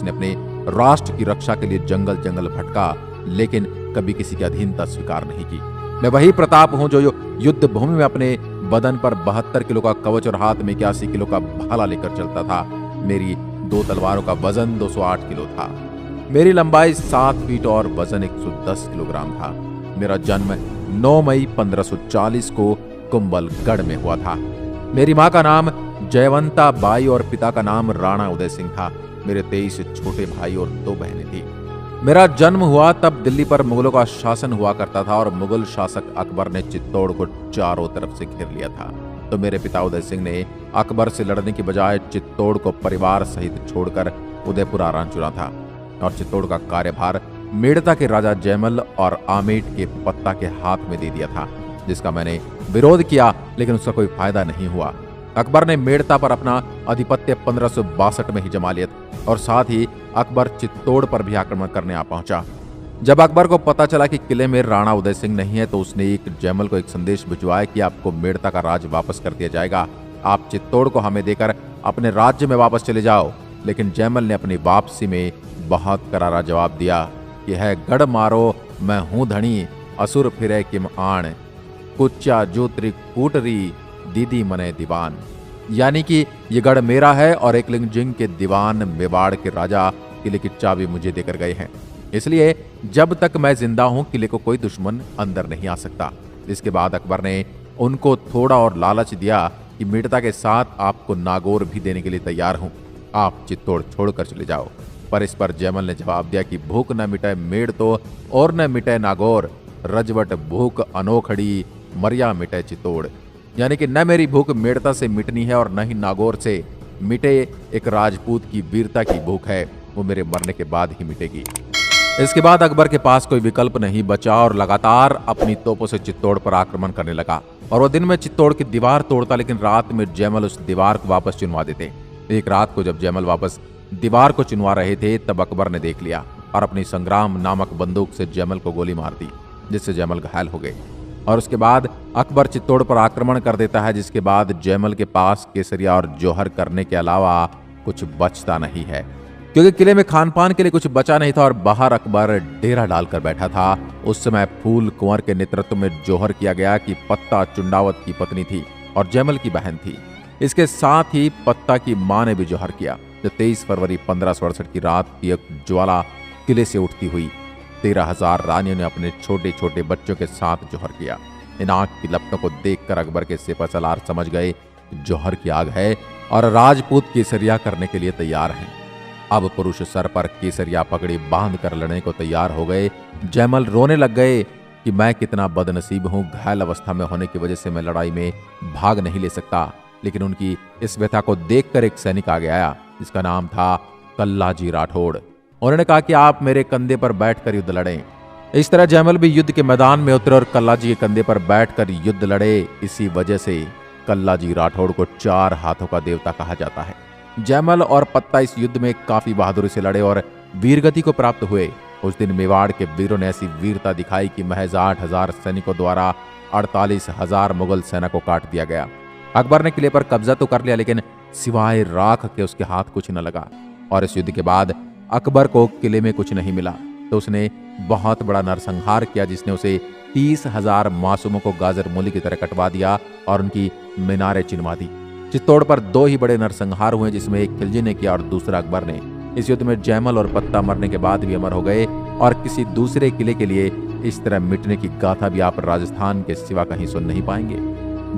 उसने अपने राष्ट्र की रक्षा के लिए जंगल जंगल भटका, लेकिन कभी किसी की अधीनता स्वीकार नहीं की। मैं वही प्रताप हूं जो युद्ध भूमि में अपने बदन पर 72 किलो का कवच और हाथ में 81 किलो का भाला लेकर चलता था। मेरी 2 तलवारों का वजन 208 किलो था। मेरी लंबाई 7 फीट और वजन 110 किलोग्राम था। मेरा जन्म 9 मई 1540 को कुंभलगढ़ में हुआ था। मेरी माँ का नाम जयवंता बाई और पिता का नाम राणा उदय सिंह था। मेरे 23 छोटे भाई और 2 बहनें थी। मेरा जन्म हुआ तब दिल्ली पर मुगलों का शासन हुआ करता था और मुगल शासक अकबर ने चित्तौड़ को चारों तरफ से घेर लिया था। तो मेरे पिता उदय सिंह ने अकबर से लड़ने की बजाय चित्तौड़ को परिवार सहित छोड़कर उदयपुर आना चुना था और चित्तौड़ का कार्यभार मेड़ता के राजा जयमल और आमेट के पत्ता के हाथ में दे दिया था, जिसका मैंने विरोध किया, लेकिन उसका कोई फायदा नहीं हुआ। अकबर ने मेड़ता पर अपना आधिपत्य 1562 में ही जमा लिया और साथ ही अकबर चित्तौड़ पर भी आक्रमण करने आ पहुंचा। जब अकबर को पता चला कि किले में राणा उदय सिंह नहीं है, तो उसने जयमल को एक संदेश भिजवाया कि आपको मेड़ता का राज वापस कर दिया जाएगा, आप चित्तौड़ को हमें देकर अपने राज्य में वापस चले जाओ। लेकिन जयमल ने अपनी वापसी में बहुत करारा जवाब दिया कि है गढ़ मारो मैं हूं धनी, असुर फिरे किम आण, कुच्चा जो त्रिकूटरी दीदी मने दीवान। यानी कि ये गढ़ मेरा है और एकलिंगजिंग के दीवान मेवाड़ के राजा किले की चाबी मुझे देकर गए हैं, इसलिए जब तक मैं जिंदा हूं किले को कोई दुश्मन अंदर नहीं आ सकता। इसके बाद अकबर ने उनको थोड़ा और लालच दिया कि मेड़ता के साथ आपको नागौर भी देने के लिए तैयार हूं, आप चित्तौड़ छोड़कर चले जाओ। पर इस पर जयमल ने जवाब दिया कि भूख न मिटे मेड़ तो और न मिटे नागौर, रजवट भूख अनोखड़ी मरिया मिटे चित्तौड़। यानी कि न मेरी भूख मेड़ता से मिटनी है और न ही नागौर से मिटे एक राजपूत की वीरता की भूख है, वो मेरे मरने के बाद ही मिटेगी। इसके बाद अकबर के पास कोई विकल्प नहीं बचा और लगातार अपनी तोपों से चित्तौड़ पर आक्रमण करने लगा। और वो दिन में चित्तौड़ की दीवार तोड़ता, लेकिन रात में जयमल उस दीवार को वापस चुनवा देते। एक रात को जब जयमल वापस दीवार को चुनवा रहे थे, तब अकबर ने देख लिया और अपनी संग्राम नामक बंदूक से जयमल को गोली मार दी, जिससे जयमल घायल हो गए। और उसके बाद अकबर चित्तौड़ पर आक्रमण कर देता है, जिसके बाद जयमल के पास केसरिया और जौहर करने के अलावा कुछ बचता नहीं है, क्योंकि किले में खान पान के लिए कुछ बचा नहीं था और बाहर अकबर डेरा डालकर बैठा था। उस समय फूल कुंवर के नेतृत्व में जौहर किया गया कि पत्ता चुंडावत की पत्नी थी और जयमल की बहन थी। इसके साथ ही पत्ता की मां ने भी जौहर किया। जब 23 फरवरी 1568 की रात की एक ज्वाला किले से उठती हुई 13,000 रानियों ने अपने छोटे छोटे बच्चों के साथ जौहर किया। इन आग की लपटों को देखकर अकबर के सिपहसालार समझ गए जौहर की आग है और राजपूत केसरिया करने के लिए तैयार हैं। अब पुरुष सर पर केसरिया पगड़ी बांध कर लड़ने को तैयार हो गए। जयमल रोने लग गए कि मैं कितना बदनसीब हूं, घायल अवस्था में होने की वजह से मैं लड़ाई में भाग नहीं ले सकता। लेकिन उनकी इस व्यथा को देखकर एक सैनिक आगे आया, जिसका नाम था कल्लाजी राठौड़। उन्होंने कहा कि आप मेरे कंधे पर बैठकर युद्ध लड़ें। इस तरह जयमल भी युद्ध के मैदान में उतरे और कल्लाजी के कंधे पर बैठकर युद्ध लड़े। इसी वजह से कल्लाजी राठौड़ को 4 हाथों का देवता कहा जाता है। जयमल और पत्ता इस युद्ध में काफी बहादुरी से लड़े और वीरगति को प्राप्त हुए। उस दिन मेवाड़ के वीरों ने ऐसी वीरता दिखाई कि महज 8,000 सैनिकों द्वारा 48,000 मुगल सेना को काट दिया गया। अकबर ने किले पर कब्जा तो कर लिया, लेकिन सिवाय राख के उसके हाथ कुछ न लगा। और इस युद्ध के बाद अकबर को किले में कुछ नहीं मिला, तो उसने बहुत बड़ा नरसंहार किया, जिसने उसे 30,000 मासूमों को गाजर मूली की तरह कटवा दिया और उनकी मीनारें चिनवा दी। चित्तौड़ पर 2 ही बड़े नरसंहार हुए, जिसमें एक खिलजी ने किया और दूसरा अकबर ने। इस युद्ध में जयमल और पत्ता मरने के बाद भी अमर हो गए और किसी दूसरे किले के लिए इस तरह मिटने की गाथा भी आप राजस्थान के सिवा कहीं सुन नहीं पाएंगे।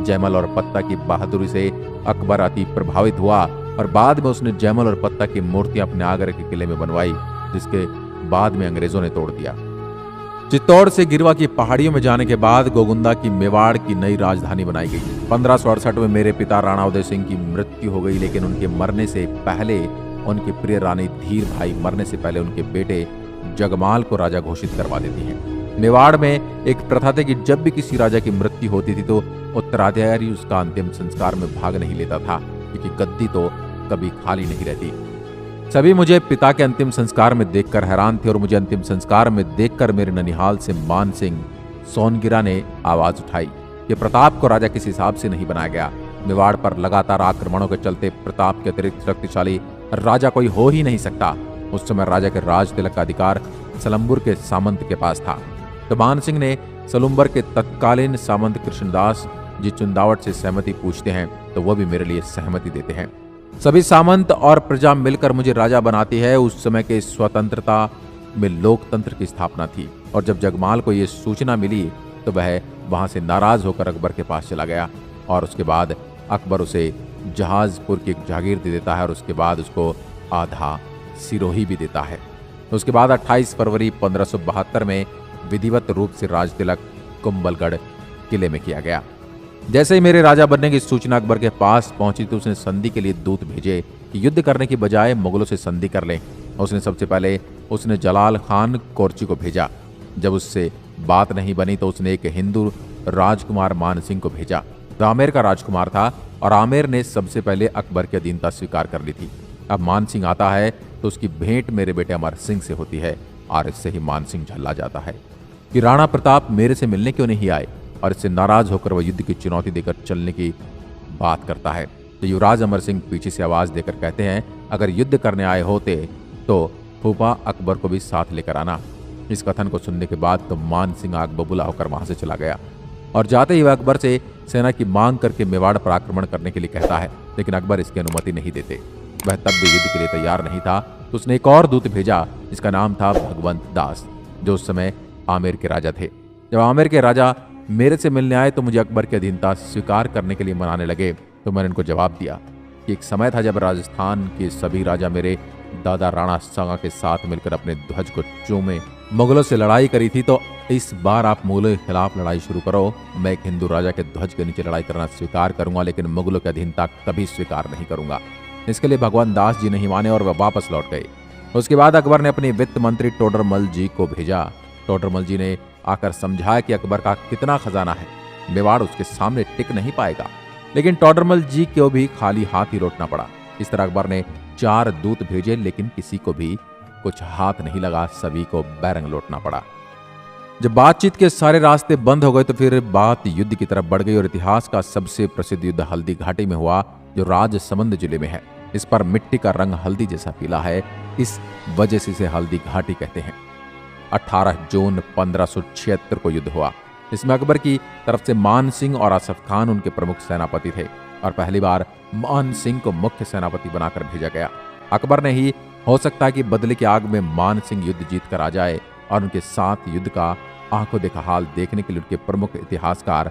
जयमल और पत्ता की बहादुरी से अकबर अति प्रभावित हुआ और बाद में उसने जयमल और पत्ता की मूर्तियां अपने आगरा के किले में बनवाई, जिसके बाद में अंग्रेजों ने तोड़ दिया। चित्तौड़ से गिरवा की पहाड़ियों में जाने के बाद गोगुंदा की मेवाड़ की नई राजधानी बनाई गई। 1568 में मेरे पिता राणा उदय सिंह की मृत्यु हो गई, लेकिन उनके मरने से पहले उनकी प्रिय रानी धीर भाई मरने से पहले उनके बेटे जगमाल को राजा घोषित करवा देती हैं। मेवाड़ में एक प्रथा थी कि जब भी किसी राजा की मृत्यु होती थी तो उत्तराधिकारी उसका अंतिम संस्कार में भाग नहीं लेता था, क्योंकि गद्दी तो कभी खाली नहीं रहती। सभी मुझे पिता के अंतिम संस्कार में देखकर हैरान थे और मुझे अंतिम संस्कार में देखकर मेरे ननिहाल से मान सिंह सोनगिरा ने आवाज उठाई कि प्रताप को राजा किस हिसाब से नहीं बनाया गया। मेवाड़ पर लगातार आक्रमणों के चलते प्रताप के अतिरिक्त शक्तिशाली राजा कोई हो ही नहीं सकता। उस समय राजा के राज तिलक का अधिकार सलम्बुर के सामंत के पास था। तो मान सिंह ने सलुम्बर के तत्कालीन सामंत कृष्णदास जी चुंदावट से सहमति पूछते हैं तो वह भी मेरे लिए सहमति देते हैं। सभी सामंत और प्रजा मिलकर मुझे राजा बनाती है। उस समय के स्वतंत्रता में लोकतंत्र की स्थापना थी और जब जगमाल को यह सूचना मिली तो वह वहां से नाराज होकर अकबर के पास चला गया और उसके बाद अकबर उसे जहाजपुर की एक जागीर दे देता है और उसके बाद उसको आधा सिरोही भी देता है। उसके बाद 28 फरवरी 1572 में विधिवत रूप से राज तिलक कुंभलगढ़ किले में किया गया। जैसे ही मेरे राजा बनने की सूचना अकबर के पास पहुंची तो उसने संधि के लिए दूत भेजे कि युद्ध करने की बजाय मुगलों से संधि कर लें। उसने सबसे पहले जलाल खान कोर्ची को भेजा। जब उससे बात नहीं बनी तो उसने एक हिंदू राजकुमार मान सिंह को भेजा जो आमेर का राजकुमार था और आमेर ने सबसे पहले अकबर की अधीनता स्वीकार कर ली थी। अब मान सिंह आता है तो उसकी भेंट मेरे बेटे अमर सिंह से होती है और इससे ही मान सिंह झल्ला जाता है कि राणा प्रताप मेरे से मिलने क्यों नहीं आए और इससे नाराज होकर वह युद्ध की चुनौती देकर चलने की बात करता है। तो युवराज अमर सिंह पीछे से आवाज देकर कहते हैं, अगर युद्ध करने आए होते तो फूफा अकबर को भी साथ लेकर आना। इस कथन को सुनने के बाद तो मान सिंह आग बबूला होकर वहां से चला गया और जाते ही वह अकबर से सेना की मांग करके मेवाड़ पर आक्रमण करने के लिए कहता है, लेकिन अकबर इसकी अनुमति नहीं देते। वह तब भी युद्ध के लिए तैयार नहीं था तो उसने एक और दूत भेजा जिसका नाम था भगवंत दास जो उस समय आमेर के राजा थे। जब आमेर के राजा मेरे से मिलने आए तो मुझे अकबर की अधीनता स्वीकार करने के लिए मनाने लगे तो मैंने उनको जवाब दिया कि एक समय था जब राजस्थान के सभी राजा मेरे दादा राणा सांगा के साथ मिलकर अपने ध्वज को चूमे मुगलों से लड़ाई करी थी, तो इस बार आप मुगलों के खिलाफ लड़ाई शुरू करो। मैं एक हिंदू राजा के ध्वज के नीचे लड़ाई करना स्वीकार करूंगा लेकिन मुगलों की अधीनता कभी स्वीकार नहीं करूंगा। इसके लिए भगवान दास जी नहीं माने और वह वापस लौट गए। उसके बाद अकबर ने अपने वित्त मंत्री टोडरमल जी को भेजा। टोडरमल जी ने आकर समझाया कि अकबर का कितना खजाना है, मेवाड़ उसके सामने टिक नहीं पाएगा, लेकिन टोडरमल जी को भी खाली हाथ ही लौटना पड़ा। इस तरह अकबर ने 4 दूत भेजे लेकिन किसी को भी कुछ हाथ नहीं लगा, सभी को बैरंग लौटना पड़ा। जब बातचीत के सारे रास्ते बंद हो गए तो फिर बात युद्ध की तरफ बढ़ गई और इतिहास का सबसे प्रसिद्ध युद्ध हल्दी घाटी में हुआ जो राजसमंद जिले में है। इस पर मिट्टी का रंग हल्दी जैसा पीला है, इस वजह से इसे हल्दी घाटी कहते हैं। 18 जून 1576 को युद्ध हुआ। इसमें अकबर की तरफ से मान सिंह और आसफ खान उनके प्रमुख सेनापति थे और पहली बार मान सिंह को मुख्य सेनापति बनाकर भेजा गया। अकबर ने ही हो सकता है कि बदले की आग में मान सिंह युद्ध जीत कर आ जाए और उनके साथ युद्ध का आंखों देखा हाल देखने के लिए उनके प्रमुख इतिहासकार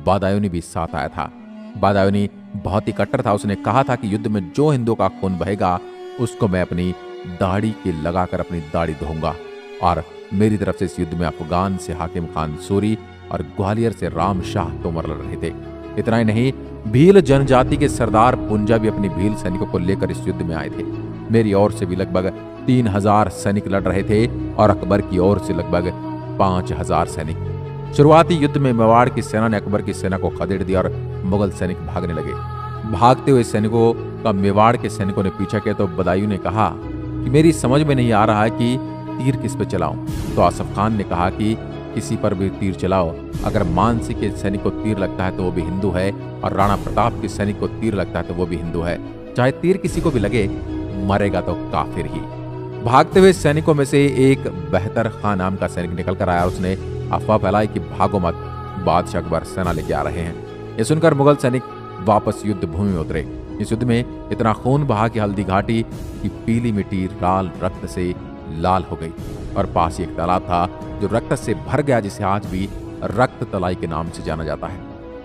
बादायूनी भी साथ आया था। बादायूनी बहुत ही कट्टर था। उसने कहा था कि युद्ध में जो हिंदुओं का खून बहेगा उसको मैं अपनी दाढ़ी के लगाकर अपनी दाढ़ी धोऊंगा और मेरी तरफ से इस युद्ध में अफगान से हाकिम खान सूरी और ग्वालियर से राम शाह तोमर लड़ रहे थे। इतना ही नहीं, भील जनजाति के सरदार पुंजा भी अपनी भील सैनिकों को लेकर इस युद्ध में आए थे। मेरी ओर से भी लगभग 3000 सैनिक लड़ रहे थे और अकबर की ओर से लगभग 5000 सैनिक। शुरुआती युद्ध में मेवाड़ की सेना ने अकबर की सेना को खदेड़ दिया और मुगल सैनिक भागने लगे। भागते हुए सैनिकों का मेवाड़ के सैनिकों ने पीछा किया तो बदायूं ने कहा कि मेरी समझ में नहीं आ रहा है कि तीर किस पे चलाऊं। तो आसफ खान ने कहा कि किसी पर भी तीर चलाओ, अगर मानसिंह के सैनिक को तीर लगता है तो वो भी हिंदू है और राणा प्रताप के सैनिक को तीर लगता है तो वो भी हिंदू है। चाहे तीर किसी को भी लगे, मरेगा तो काफिर ही। भागते हुए सैनिकों में से एक बेहतर खान नाम का सैनिक निकल कर आया। उसने अफवाह फैलाई कि भागो मत, बादशाह अकबर सेना लेके आ रहे हैं। ये सुनकर मुगल सैनिक वापस युद्ध भूमि में उतरे। इस युद्ध में इतना खून बहा कि हल्दी घाटी की पीली मिट्टी लाल रक्त से लाल हो गई और पास ही एक तालाब था जो रक्त से भर गया, जिसे आज भी रक्त तलाई के नाम से जाना जाता है।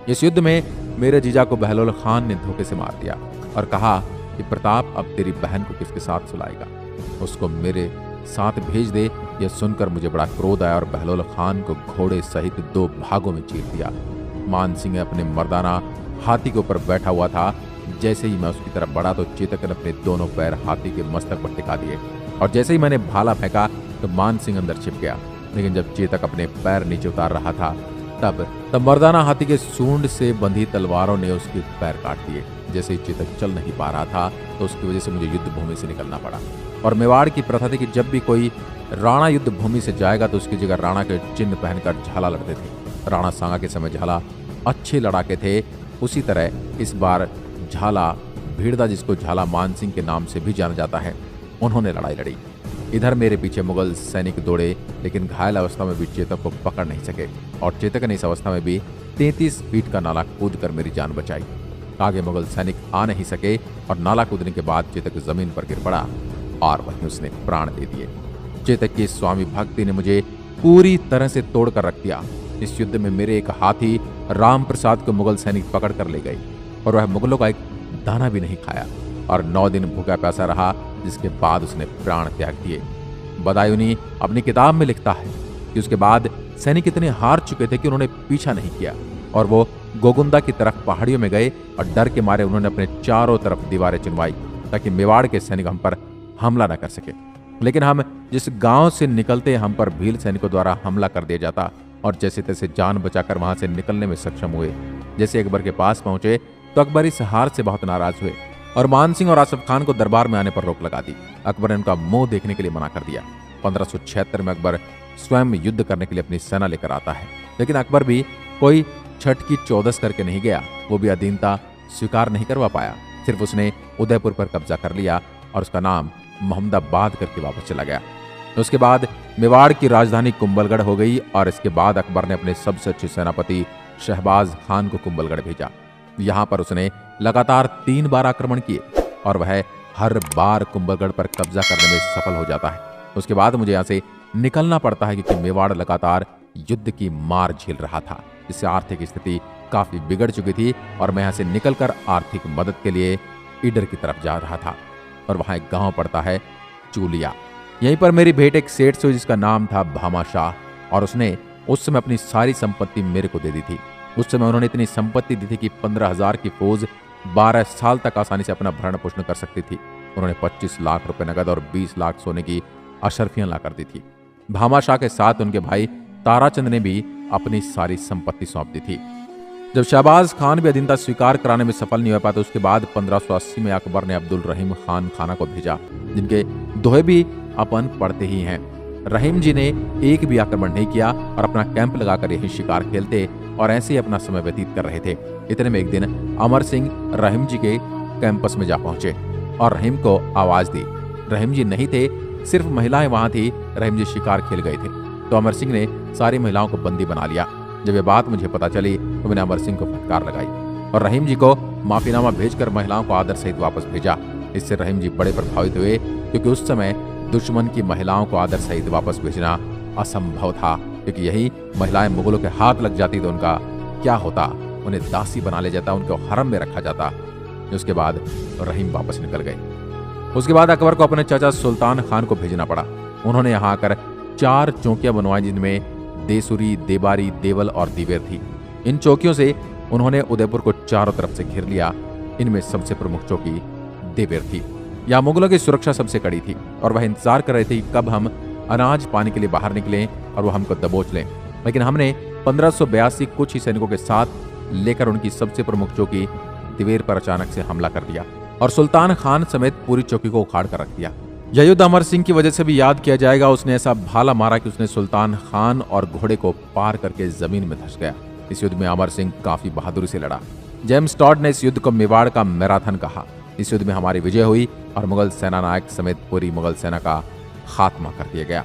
इस युद्ध में मेरे जीजा को बहलोल खान ने धोखे से मार दिया और कहा कि प्रताप अब तेरी बहन को किसके साथ सुलाएगा, उसको मेरे साथ भेज दे। यह सुनकर मुझे बड़ा क्रोध आया और बहलोल खान को घोड़े सहित 2 भागों में चीर दिया। मान सिंह अपने मर्दाना हाथी के ऊपर बैठा हुआ था। जैसे ही मैं उसकी तरफ बढ़ा तो चेतक ने अपने दोनों पैर हाथी के मस्तक पर टिका दिए और जैसे ही मैंने भाला फेंका तो मान सिंह अंदर छिप गया। लेकिन जब चेतक अपने पैर नीचे उतार रहा था तब मर्दाना हाथी के सूंड से बंधी तलवारों ने उसके पैर काट दिए। जैसे ही चेतक चल नहीं पा रहा था तो उसकी वजह से मुझे युद्ध भूमि से निकलना पड़ा। और मेवाड़ की प्रथा थी कि जब भी कोई राणा युद्ध भूमि से जाएगा तो उसकी जगह राणा के चिन्ह पहनकर झाला लड़ते थे। राणा सांगा के समय झाला अच्छे लड़ाके थे, उसी तरह इस बार झाला भीड़दा, जिसको झाला मान सिंह के नाम से भी जाना जाता है, उन्होंने लड़ाई लड़ी। इधर मेरे पीछे मुगल सैनिक दौड़े, लेकिन घायल अवस्था में भी चेतक को पकड़ नहीं सके और चेतक ने इस अवस्था में भी 33 फीट का नाला कूद कर मेरी जान बचाई। आगे मुगल सैनिक आ नहीं सके और नाला कूदने के बाद चेतक जमीन पर गिर पड़ा और वहीं उसने प्राण दे दिए। चेतक की स्वामी भक्ति ने मुझे पूरी तरह से तोड़ कर रख दिया। इस युद्ध में मेरे एक हाथी राम प्रसाद को मुगल सैनिक पकड़ कर ले गए और वह मुगलों का एक दाना भी नहीं खाया और 9 दिन भूखा प्यासा रहा, जिसके बाद उसने प्राण त्याग दिए। बदायूनी अपनी किताब में लिखता है कि उसके बाद सैनिक इतने हार चुके थे कि उन्होंने पीछा नहीं किया और वो गोगुंदा की तरफ पहाड़ियों में गए और डर के मारे उन्होंने अपने चारों तरफ दीवारें चुनवाई ताकि मेवाड़ के सैनिक हम पर हमला न कर सके। लेकिन हम जिस गांव से निकलते हम पर भील सैनिकों द्वारा हमला कर दिया जाता और जैसे तैसे जान बचाकर वहां से निकलने में सक्षम हुए। जैसे अकबर के पास पहुंचे तो अकबर इस हार से बहुत नाराज हुए और मान सिंह और आसफ खान को दरबार में आने पर रोक लगा दी। अकबर ने उनका मुंह देखने के लिए मना कर दिया। 1576 में अकबर स्वयं युद्ध करने के लिए अपनी सेना लेकर आता है, लेकिन अकबर भी कोई छठ की चौदस करके नहीं गया। वो भी अधीनता स्वीकार नहीं करवा पाया। सिर्फ उसने उदयपुर पर कब्जा कर लिया और उसका नाम मोहम्मदाबाद करके वापस चला गया। उसके बाद मेवाड़ की राजधानी कुंभलगढ़ हो गई और इसके बाद अकबर ने अपने सबसे अच्छे सेनापति शहबाज खान को कुंभलगढ़ भेजा। यहाँ पर उसने लगातार 3 बार आक्रमण किए और वह हर बार कुंभलगढ़ पर कब्जा करने में सफल हो जाता है। उसके बाद मुझे यहाँ से निकलना पड़ता है क्योंकि मेवाड़ लगातार युद्ध की मार झेल रहा था, जिससे आर्थिक स्थिति काफी बिगड़ चुकी थी और मैं यहाँ से निकलकर आर्थिक मदद के लिए ईडर की तरफ जा रहा था और वहां एक गांव पड़ता है चूलिया। यहीं पर मेरी भेंट एक सेठ से जिसका नाम था भामा शाह और उसने उस समय अपनी सारी संपत्ति मेरे को दे दी थी। उस समय उन्होंने इतनी संपत्ति दी थी कि 15,000 की फौज 12 साल तक आसानी से अपना भरण पोषण कर सकती थी। उन्होंने 25 लाख रुपए नगद और 20 लाख सोने की अशर्फियां ला कर दी थी। भामा शाह के साथ उनके भाई ताराचंद ने भी अपनी सारी संपत्ति सौंप दी थी। जब शहबाज खान भी अधीनता स्वीकार कराने में सफल नहीं हो पाया तो उसके बाद 1580 में अकबर ने अब्दुल रहीम खान खाना को भेजा, जिनके दोहे भी अपन पढ़ते ही हैं। रहीम जी ने एक भी आक्रमण नहीं किया और अपना कैंप लगाकर यही शिकार खेलते और ऐसे ही अपना समय व्यतीत कर रहे थे। इतने में एक दिन अमर सिंह रहीम जी के कैंपस में जा पहुंचे और रहीम को आवाज दी। रहीम जी नहीं थे, सिर्फ महिलाएं वहां थी। रहीम जी शिकार खेल गए थे तो अमर सिंह ने सारी महिलाओं को बंदी बना लिया। जब ये बात मुझे पता चली तो मैंने अमर सिंह को फटकार लगाई और रहीम जी को माफीनामा भेजकर महिलाओं को आदर सहित वापस भेजा। इससे रहीम जी बड़े प्रभावित हुए क्योंकि उस समय दुश्मन की महिलाओं को आदर सहित वापस भेजना असंभव था, क्योंकि यही महिलाएं मुगलों के हाथ लग जाती तो उनका क्या होता, उन्हें दासी बना ले जाता, उनको हरम में रखा जाता। उसके बाद रहीम वापस निकल गए। उसके बाद अकबर को अपने चाचा सुल्तान खान को भेजना पड़ा। उन्होंने यहाँ आकर 4 चौकियां बनवाई जिनमें देसुरी, देबारी, देवल और दिवेर थी। इन चौकियों से उन्होंने उदयपुर को चारों तरफ से घेर लिया। इनमें सबसे प्रमुख चौकी देवेर थी। यहाँ मुगलों की सुरक्षा सबसे कड़ी थी और वह इंतजार कर रहे थे कि कब हम अनाज पाने के लिए बाहर निकलें और वो हमको दबोच लें। लेकिन हमने 1582 कुछ ही सैनिकों के साथ लेकर उनकी सबसे प्रमुख चौकी दिवेर पर अचानक से हमला कर दिया और सुल्तान खान समेत पूरी चौकी को उखाड़ कर रख दिया। यह युद्ध अमर सिंह की वजह से भी याद किया जाएगा। उसने ऐसा भाला मारा कि उसने सुल्तान खान और घोड़े को पार करके जमीन में धंस गया। इस युद्ध में अमर सिंह काफी बहादुरी से लड़ा। जेम्स टॉड ने इस युद्ध को मेवाड़ का मैराथन कहा। इस युद्ध में हमारी विजय हुई और मुगल सेना नायक समेत पूरी मुगल सेना का खात्मा कर दिया गया।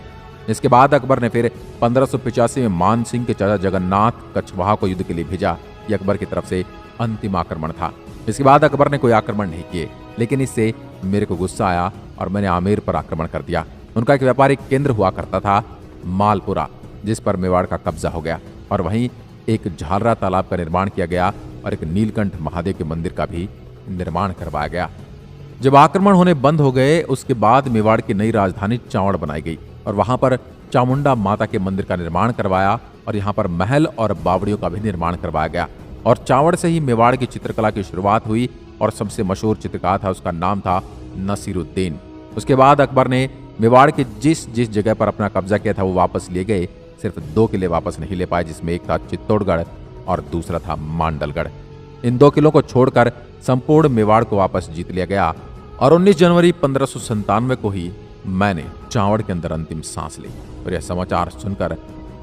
इसके बाद अकबर ने फिर 1585 में मान सिंह के चाचा जगन्नाथ कछवाहा को युद्ध के लिए भेजा। यह अकबर की तरफ से अंतिम आक्रमण था। इसके बाद अकबर ने कोई आक्रमण नहीं किए, लेकिन इससे मेरे को गुस्सा आया और मैंने आमेर पर आक्रमण कर दिया। उनका एक व्यापारिक केंद्र हुआ करता था मालपुरा, जिस पर मेवाड़ का कब्जा हो गया और वहीं एक झालरा तालाब का निर्माण किया गया और एक नीलकंठ महादेव के मंदिर का भी निर्माण करवाया गया। जब आक्रमण होने बंद हो गए उसके बाद मेवाड़ की नई राजधानी चावड़ बनाई गई और वहां पर चामुंडा माता के मंदिर का निर्माण करवाया और यहाँ पर महल और बावड़ियों का भी निर्माण करवाया गया। और चावड़ से ही मेवाड़ की चित्रकला की शुरुआत हुई और सबसे मशहूर चित्रकार था, उसका नाम था नसीरुद्दीन। उसके बाद अकबर ने मेवाड़ के जिस जिस जगह पर अपना कब्जा किया था वो वापस लिए गए। सिर्फ 2 किले वापस नहीं ले पाए, जिसमें एक था चित्तौड़गढ़ और दूसरा था मांडलगढ़। इन 2 किलों को छोड़कर संपूर्ण मेवाड़ को वापस जीत लिया गया और 19 जनवरी 1597 को ही मैंने चावड़ के अंदर अंतिम सांस ली। और यह समाचार सुनकर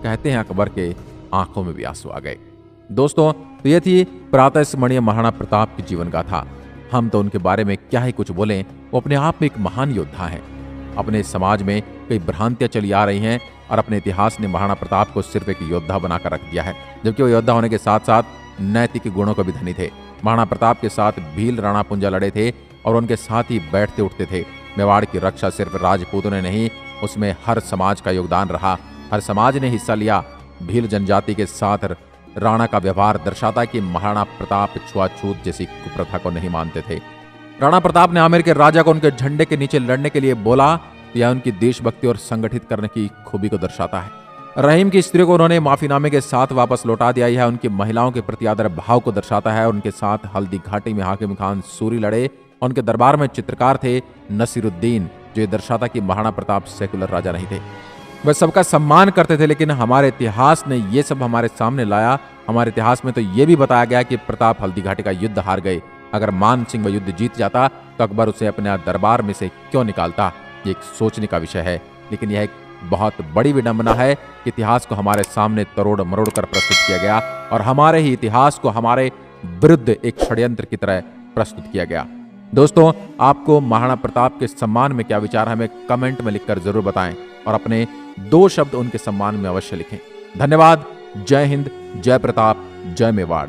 कहते हैं अकबर के आंखों में भी आंसू आ गए। दोस्तों, तो यह थी प्रातः स्मरणीय महाराणा प्रताप की जीवन गाथा। हम तो उनके बारे में क्या ही कुछ बोलें, वो अपने आप में एक महान योद्धा हैं। अपने समाज में कई भ्रांतियां चली आ रही हैं और अपने इतिहास ने महाराणा प्रताप को सिर्फ एक योद्धा बनाकर रख दिया है, जबकि वो योद्धा होने के साथ साथ नैतिक गुणों के भी धनी थे। महाराणा प्रताप के साथ भील राणा पुंजा लड़े थे और उनके साथ ही बैठते उठते थे। मेवाड़ की रक्षा सिर्फ राजपूतों ने नहीं, उसमें हर समाज का योगदान रहा, हर समाज ने हिस्सा लिया। भील जनजाति के साथ राणा का व्यवहार दर्शाता है कि महाराणा प्रताप छुआछूत जैसी कुप्रथा को नहीं मानते थे। राणा प्रताप ने आमेर के राजा को उनके झंडे के नीचे लड़ने के लिए बोला, यह उनकी देशभक्ति और संगठित करने की खूबी को दर्शाता है। रहीम की स्त्री को उन्होंने माफीनामे के साथ वापस लौटा दिया। यह उनकी महिलाओं के प्रति आदर भाव को दर्शाता है। उनके साथ हल्दी घाटी में हाकिम खान सूरी लड़े। उनके दरबार में चित्रकार थे नसीरुद्दीन, जो ये दर्शाता कि महाराणा प्रताप सेकुलर राजा नहीं थे, वह सबका सम्मान करते थे। लेकिन हमारे इतिहास ने ये सब हमारे सामने लाया। हमारे इतिहास में तो ये भी बताया गया कि प्रताप हल्दी घाटी का युद्ध हार गए। अगर मान सिंह वह युद्ध जीत जाता तो अकबर उसे अपने दरबार में से क्यों निकालता? ये एक सोचने का विषय है। लेकिन यह एक बहुत बड़ी विडंबना है कि इतिहास को हमारे सामने तरोड़ मरोड़ कर प्रस्तुत किया गया और हमारे ही इतिहास को हमारे विरुद्ध एक षड्यंत्र की तरह प्रस्तुत किया गया। दोस्तों, आपको महाराणा प्रताप के सम्मान में क्या विचार है, हमें कमेंट में लिखकर जरूर बताएं और अपने 2 शब्द उनके सम्मान में अवश्य लिखें। धन्यवाद। जय हिंद, जय प्रताप, जय मेवाड़।